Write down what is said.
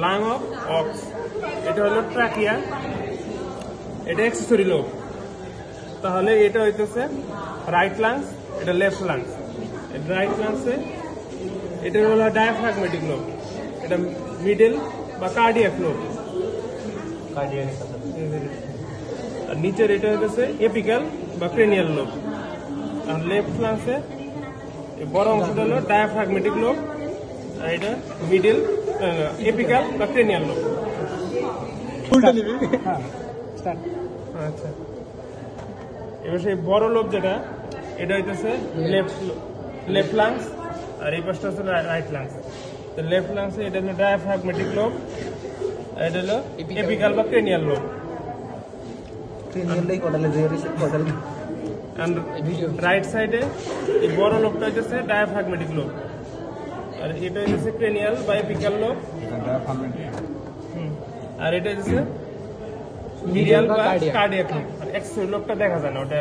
Lung of ox, এটা হলো trachea, এটা অ্যাক্সেসরি লোব। তাহলে এটা হইতেছে রাইট লাংস, এটা লেফট লাংস। রাইট লাংসে এটা হলো ডায়াফ্রাগমেটিক লোব, এটা মিডল বা কার্ডিয়াক লোব। আর নিচের এটা হইতেছে এপিক্যাল বা ক্রেনিয়াল লোব। আর লেফট লাংসে বড় অংশটা হলো ডায়াফ্রাগমেটিক লোব, আর এটা মিডল এপিক্যাল বা ক্রেনিয়াল লোব। আচ্ছা, এবার সেই বড় লোব যেটা, এটা হইতেছে লেফট লাংস, আর এই পাশটা হচ্ছে রাইট লাংস। তো লেফট লাংসে এটা হলো ডায়াফ্রাগমেটিক লোব, আর এটা হলো এপিক্যাল বা ক্রেনিয়াল লোব। রাইট সাইডে এই বড় লোবটা হইতেছে ডায়াফ্রাগমেটিক লোব, আর এটা হইতেছে ক্রেনিয়াল বা এপিক্যাল লোব, আর এটা হইতেছে মিডিয়াল বা কার্ডিয়াক লোব। আর এক্সট্রা লোবটা দেখা যায় না, ওটা